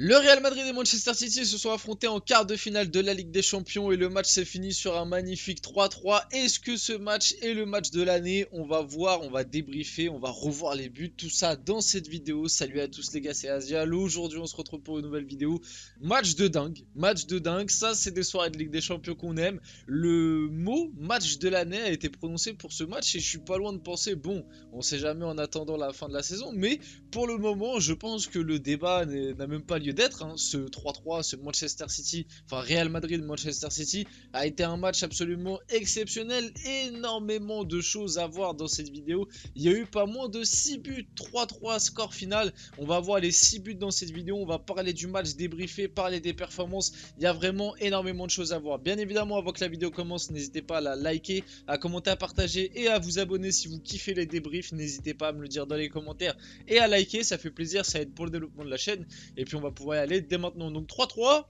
Le Real Madrid et Manchester City se sont affrontés en quart de finale de la Ligue des Champions et le match s'est fini sur un magnifique 3-3. Est-ce que ce match est le match de l'année? On va voir, on va débriefer, on va revoir les buts, tout ça dans cette vidéo. Salut à tous les gars, c'est Asial. Aujourd'hui on se retrouve pour une nouvelle vidéo. Match de dingue, ça c'est des soirées de Ligue des Champions qu'on aime. Le mot match de l'année a été prononcé pour ce match et je suis pas loin de penser, bon, on sait jamais en attendant la fin de la saison, mais pour le moment je pense que le débat n'a même pas lieu d'être, hein. Ce 3-3, ce Manchester City, enfin Real Madrid-Manchester City a été un match absolument exceptionnel, énormément de choses à voir dans cette vidéo. Il y a eu pas moins de 6 buts, 3-3 score final. On va voir les 6 buts dans cette vidéo, on va parler du match, débriefer, parler des performances. Il y a vraiment énormément de choses à voir. Bien évidemment, avant que la vidéo commence, n'hésitez pas à la liker, à commenter, à partager et à vous abonner si vous kiffez les débriefs. N'hésitez pas à me le dire dans les commentaires et à liker, ça fait plaisir, ça aide pour le développement de la chaîne. Et puis on va pouvoir y aller dès maintenant. Donc 3-3,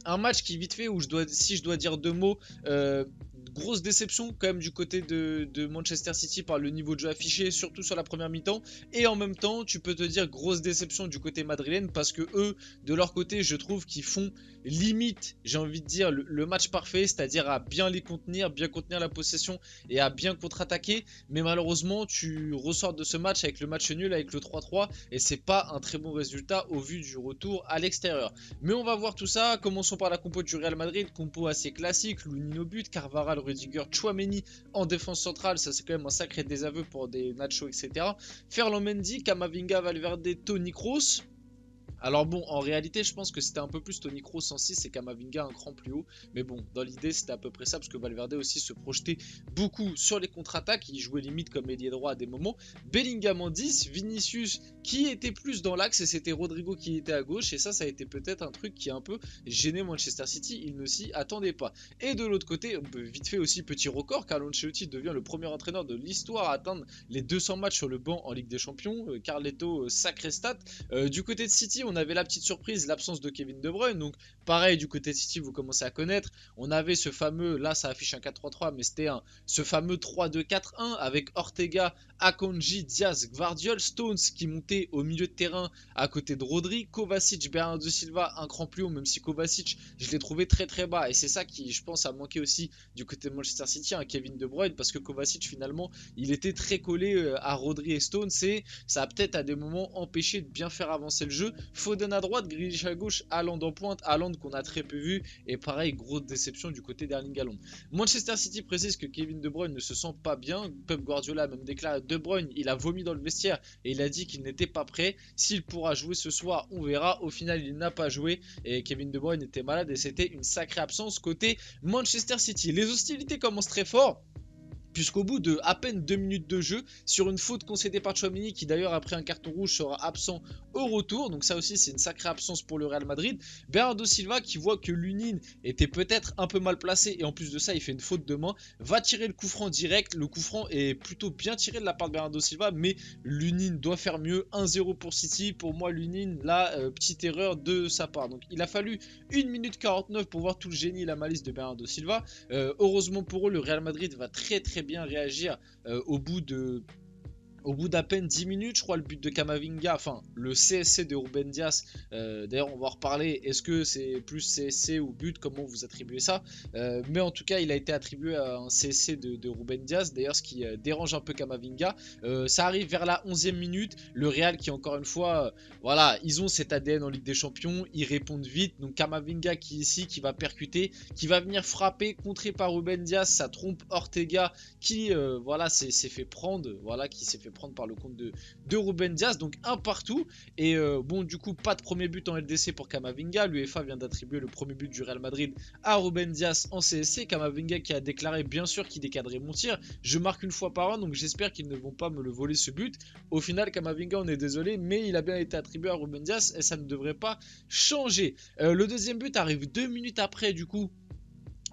un match qui vite fait où si je dois dire deux mots, grosse déception quand même du côté de Manchester City par le niveau de jeu affiché, surtout sur la première mi-temps. Et en même temps, tu peux te dire grosse déception du côté madrilène parce que eux, de leur côté, je trouve qu'ils font limite, j'ai envie de dire, le match parfait, c'est-à-dire à bien les contenir, bien contenir la possession et à bien contre-attaquer. Mais malheureusement, tu ressors de ce match avec le match nul, avec le 3-3, et c'est pas un très bon résultat au vu du retour à l'extérieur. Mais on va voir tout ça. Commençons par la compo du Real Madrid, compo assez classique, Lunin au but, Carvajal, Rudiger, Tchouaméni en défense centrale, ça c'est quand même un sacré désaveu pour des Nacho, etc. Ferland Mendy, Camavinga, Valverde, Toni Kroos. Alors bon, en réalité, je pense que c'était un peu plus Toni Kroos en 6 et Camavinga un cran plus haut. Mais bon, dans l'idée, c'était à peu près ça, parce que Valverde aussi se projetait beaucoup sur les contre-attaques. Il jouait limite comme ailier droit à des moments. Bellingham en 10, Vinicius qui était plus dans l'axe et c'était Rodrigo qui était à gauche. Et ça a été peut-être un truc qui a un peu gêné Manchester City. Il ne s'y attendait pas. Et de l'autre côté, vite fait aussi, petit record, Carlo Ancelotti devient le premier entraîneur de l'histoire à atteindre les 200 matchs sur le banc en Ligue des Champions. Carletto, sacré stat. Du côté de City, on avait la petite surprise, l'absence de Kevin De Bruyne. Donc pareil, du côté de City, vous commencez à connaître. On avait ce fameux, là ça affiche un 4-3-3, mais c'était ce fameux 3-2-4-1 avec Ortega, Akanji, Diaz, Gvardiol, Stones qui montait au milieu de terrain à côté de Rodri, Kovacic, Bernardo Silva un cran plus haut, même si Kovacic, je l'ai trouvé très très bas. Et c'est ça qui, je pense, a manqué aussi du côté de Manchester City, un Kevin De Bruyne, parce que Kovacic finalement, il était très collé à Rodri et Stones et ça a peut-être à des moments empêché de bien faire avancer le jeu. Foden à droite, Grealish à gauche, Haaland en pointe, Haaland qu'on a très peu vu, et pareil, grosse déception du côté d'Erling Haaland. Manchester City précise que Kevin De Bruyne ne se sent pas bien. Pep Guardiola a même déclaré De Bruyne, il a vomi dans le vestiaire et il a dit qu'il n'était pas prêt. S'il pourra jouer ce soir, on verra. Au final, il n'a pas joué et Kevin De Bruyne était malade et c'était une sacrée absence côté Manchester City. Les hostilités commencent très fort, puisqu'au bout de à peine 2 minutes de jeu, sur une faute concédée par Tchouaméni, qui d'ailleurs après un carton rouge sera absent au retour, donc ça aussi c'est une sacrée absence pour le Real Madrid. Bernardo Silva qui voit que Lunin était peut-être un peu mal placé, et en plus de ça il fait une faute de main, va tirer le coup franc direct. Le coup franc est plutôt bien tiré de la part de Bernardo Silva, mais Lunin doit faire mieux. 1-0 pour City, pour moi Lunin, là, petite erreur de sa part. Donc il a fallu 1 minute 49 pour voir tout le génie et la malice de Bernardo Silva. Heureusement pour eux, le Real Madrid va très bien réagir au bout d'à peine 10 minutes. Je crois le but de Camavinga, enfin le CSC de Ruben Dias, d'ailleurs on va en reparler, est-ce que c'est plus CSC ou but, comment vous attribuez ça, mais en tout cas il a été attribué à un CSC de Ruben Dias, d'ailleurs ce qui dérange un peu Camavinga. Ça arrive vers la 11e minute, le Real qui encore une fois, voilà, ils ont cet ADN en Ligue des Champions, ils répondent vite, donc Camavinga qui ici, qui va percuter, qui va venir frapper, contré par Ruben Dias, ça trompe Ortega qui voilà s'est fait prendre, voilà, qui s'est fait prendre par le compte de Ruben Dias, donc un partout. Et bon, du coup pas de premier but en LDC pour Camavinga. L'UEFA vient d'attribuer le premier but du Real Madrid à Ruben Dias en CSC. Camavinga qui a déclaré bien sûr qu'il décadrait mon tir, je marque une fois par an, donc j'espère qu'ils ne vont pas me le voler ce but. Au final Camavinga, on est désolé, mais il a bien été attribué à Ruben Dias et ça ne devrait pas changer. Le deuxième but arrive 2 minutes après, du coup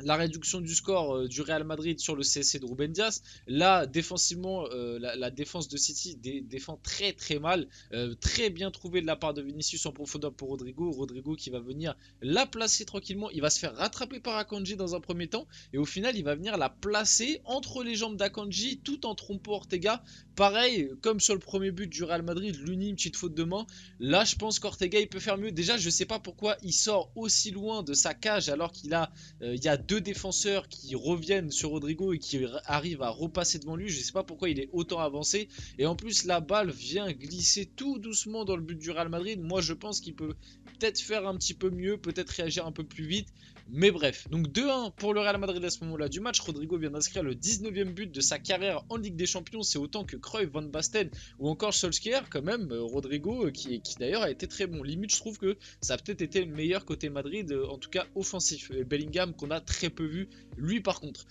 la réduction du score du Real Madrid sur le CSC de Ruben Dias. Là, défensivement, la défense de City défend très très mal. Très bien trouvé de la part de Vinicius en profondeur pour Rodrigo. Rodrigo qui va venir la placer tranquillement. Il va se faire rattraper par Akanji dans un premier temps. Et au final, il va venir la placer entre les jambes d'Akanji tout en trompant Ortega. Pareil, comme sur le premier but du Real Madrid, une petite faute de main. Là, je pense qu'Ortega, il peut faire mieux. Déjà, je sais pas pourquoi il sort aussi loin de sa cage alors qu'il a, il y a deux défenseurs qui reviennent sur Rodrigo et qui arrivent à repasser devant lui. Je sais pas pourquoi il est autant avancé. Et en plus, la balle vient glisser tout doucement dans le but du Real Madrid. Moi, je pense qu'il peut peut-être faire un petit peu mieux, peut-être réagir un peu plus vite. Mais bref, donc 2-1 pour le Real Madrid à ce moment-là du match. Rodrigo vient d'inscrire le 19e but de sa carrière en Ligue des Champions. C'est autant que Cruyff, Van Basten ou encore Solskjaer. Quand même, Rodrigo qui d'ailleurs a été très bon. Limite, je trouve que ça a peut-être été le meilleur côté Madrid, en tout cas offensif. Bellingham qu'on a très peu vu, lui par contre.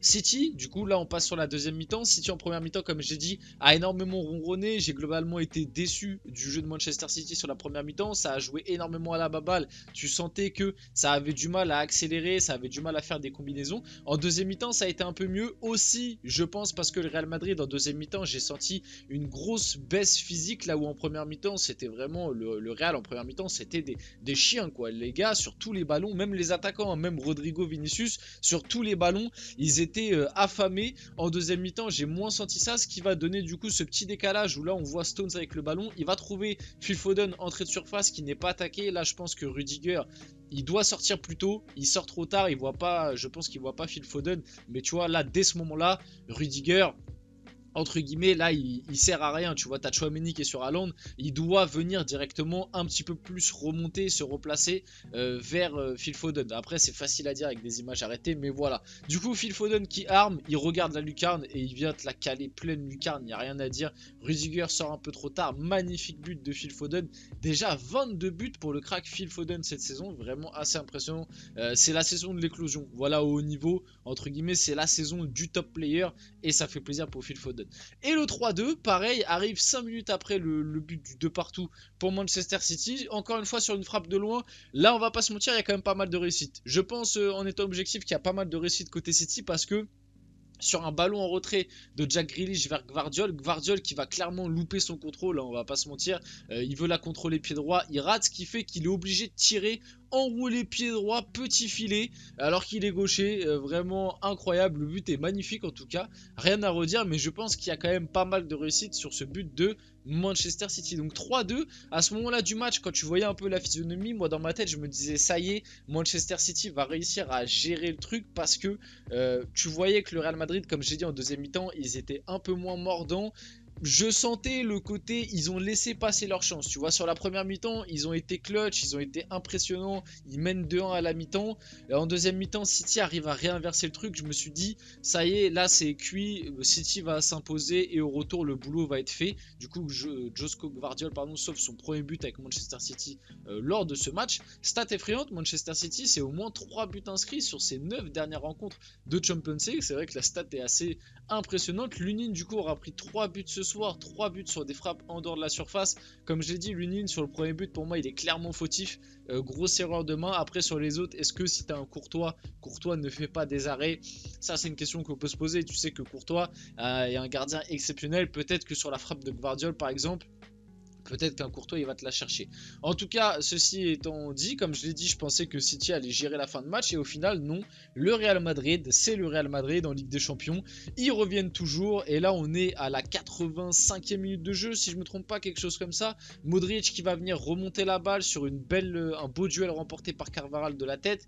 City, du coup là on passe sur la deuxième mi-temps. City en première mi-temps, comme j'ai dit, a énormément ronronné. J'ai globalement été déçu du jeu de Manchester City sur la première mi-temps. Ça a joué énormément à la baballe. Tu sentais que ça avait du mal à accélérer, ça avait du mal à faire des combinaisons. En deuxième mi-temps ça a été un peu mieux aussi, je pense, parce que le Real Madrid en deuxième mi-temps, j'ai senti une grosse baisse physique, là où en première mi-temps c'était vraiment le Real en première mi-temps, c'était des chiens quoi. Les gars sur tous les ballons, même les attaquants, même Rodrigo, Vinicius, sur tous les ballons ils étaient affamés. En deuxième mi-temps j'ai moins senti ça, ce qui va donner du coup ce petit décalage où là on voit Stones avec le ballon. Il va trouver Phil Foden entrée de surface qui n'est pas attaqué. Là je pense que Rudiger il doit sortir plus tôt, il sort trop tard, il voit pas, je pense qu'il voit pas Phil Foden. Mais tu vois là dès ce moment là Rudiger, entre guillemets, là, il sert à rien. Tu vois, t'as Tchouaméni qui est sur Haaland. Il doit venir directement un petit peu plus remonter, se replacer vers Phil Foden. Après, c'est facile à dire avec des images arrêtées, mais voilà. Du coup, Phil Foden qui arme, il regarde la lucarne et il vient te la caler pleine lucarne. Il n'y a rien à dire. Rudiger sort un peu trop tard. Magnifique but de Phil Foden. Déjà 22 buts pour le crack Phil Foden cette saison. Vraiment assez impressionnant. C'est la saison de l'éclosion. Voilà, au haut niveau. Entre guillemets, c'est la saison du top player. Et ça fait plaisir pour Phil Foden. Et le 3-2, pareil, arrive 5 minutes après le but du 2 partout pour Manchester City. Encore une fois sur une frappe de loin. Là, on va pas se mentir, il y a quand même pas mal de réussite. Je pense, en étant objectif, qu'il y a pas mal de réussite côté City parce que sur un ballon en retrait de Jack Grealish vers Gvardiol qui va clairement louper son contrôle, hein, on va pas se mentir. Il veut la contrôler pied droit, il rate, ce qui fait qu'il est obligé de tirer, enrouler pied droit, petit filet, alors qu'il est gaucher. Vraiment incroyable, le but est magnifique en tout cas, rien à redire, mais je pense qu'il y a quand même pas mal de réussite sur ce but de Manchester City. Donc 3-2, à ce moment là du match, quand tu voyais un peu la physionomie, moi dans ma tête je me disais ça y est, Manchester City va réussir à gérer le truc, parce que tu voyais que le Real Madrid, comme j'ai dit en deuxième mi-temps, ils étaient un peu moins mordants. Je sentais le côté, ils ont laissé passer leur chance. Tu vois, sur la première mi-temps, ils ont été clutch, ils ont été impressionnants. Ils mènent 2-1 à la mi-temps. En deuxième mi-temps, City arrive à réinverser le truc. Je me suis dit, ça y est, là c'est cuit. City va s'imposer et au retour, le boulot va être fait. Du coup, Josko Gvardiol, pardon, sauve son premier but avec Manchester City lors de ce match. Stat effrayante, Manchester City, c'est au moins 3 buts inscrits sur ses 9 dernières rencontres de Champions League. C'est vrai que la stat est assez impressionnante. Lunin, du coup, aura pris 3 buts ce soir, 3 buts sur des frappes en dehors de la surface. Comme je l'ai dit, Lunin sur le premier but, pour moi il est clairement fautif. Grosse erreur de main. Après sur les autres, est-ce que si tu as un Courtois ne fait pas des arrêts? Ça c'est une question qu'on peut se poser. Tu sais que Courtois est un gardien exceptionnel. Peut-être que sur la frappe de Gvardiol par exemple, peut-être qu'un Courtois il va te la chercher. En tout cas, ceci étant dit, comme je l'ai dit, je pensais que City allait gérer la fin de match. Et au final, non. Le Real Madrid, c'est le Real Madrid en Ligue des Champions. Ils reviennent toujours. Et là, on est à la 85e minute de jeu, si je ne me trompe pas, quelque chose comme ça. Modric qui va venir remonter la balle sur un beau duel remporté par Carvajal de la tête.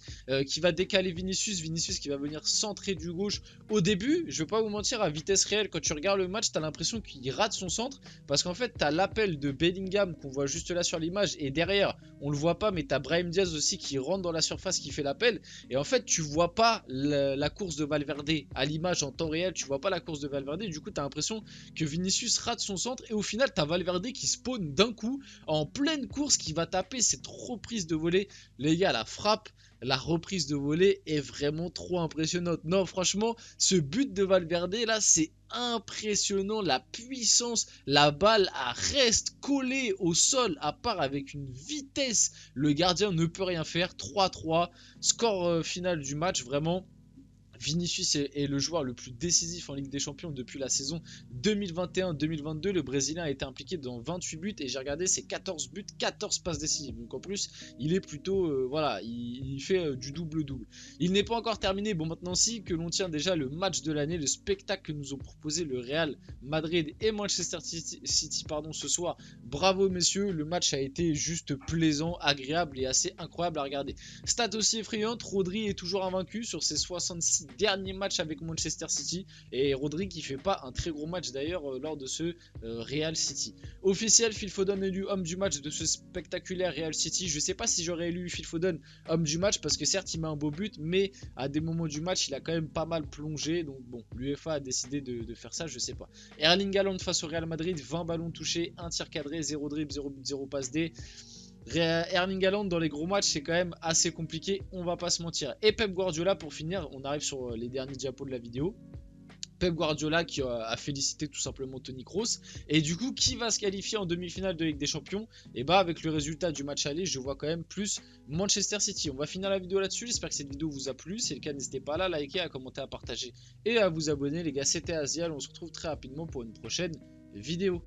Qui va décaler Vinicius. Vinicius qui va venir centrer du gauche. Au début, je ne vais pas vous mentir, à vitesse réelle, quand tu regardes le match, tu as l'impression qu'il rate son centre. Parce qu'en fait, tu as l'appel de Bellingham qu'on voit juste là sur l'image, et derrière on le voit pas, mais t'as Brahim Diaz aussi qui rentre dans la surface, qui fait l'appel, et en fait tu vois pas la course de Valverde à l'image en temps réel, tu vois pas la course de Valverde, du coup t'as l'impression que Vinicius rate son centre, et au final t'as Valverde qui spawn d'un coup en pleine course, qui va taper cette reprise de volée. Les gars, la frappe la reprise de volée est vraiment trop impressionnante. Non, franchement, ce but de Valverde là, c'est impressionnant. La puissance, la balle reste collée au sol, à part avec une vitesse. Le gardien ne peut rien faire. 3-3, score final du match, vraiment. Vinicius est le joueur le plus décisif en Ligue des Champions depuis la saison 2021-2022. Le Brésilien a été impliqué dans 28 buts et j'ai regardé ses 14 buts, 14 passes décisives. Donc en plus, il est plutôt, voilà, il fait du double-double. Il n'est pas encore terminé. Bon, maintenant si, que l'on tient déjà le match de l'année, le spectacle que nous ont proposé le Real Madrid et Manchester City pardon, ce soir. Bravo messieurs, le match a été juste plaisant, agréable et assez incroyable à regarder. Stat aussi effrayante, Rodri est toujours invaincu sur ses 66 derniers matchs avec Manchester City et Rodri qui fait pas un très gros match d'ailleurs lors de ce Real City. Officiel, Phil Foden élu homme du match de ce spectaculaire Real City. Je sais pas si j'aurais élu Phil Foden homme du match parce que certes il met un beau but mais à des moments du match il a quand même pas mal plongé, donc bon, l'UEFA a décidé de faire ça, je sais pas. Erling Haaland face au Real Madrid, 20 ballons touchés, 1 tir cadré, 0 dribble, 0 but, 0 passe D. Erling Haaland dans les gros matchs c'est quand même assez compliqué, on va pas se mentir. Et Pep Guardiola pour finir, on arrive sur les derniers diapos de la vidéo. Pep Guardiola qui a félicité tout simplement Toni Kroos. Et du coup, qui va se qualifier en demi-finale de Ligue des Champions? Et bah avec le résultat du match aller, je vois quand même plus Manchester City. On va finir la vidéo là-dessus, j'espère que cette vidéo vous a plu. Si c'est le cas, n'hésitez pas à la liker, à commenter, à partager et à vous abonner les gars. C'était Azial, on se retrouve très rapidement pour une prochaine vidéo.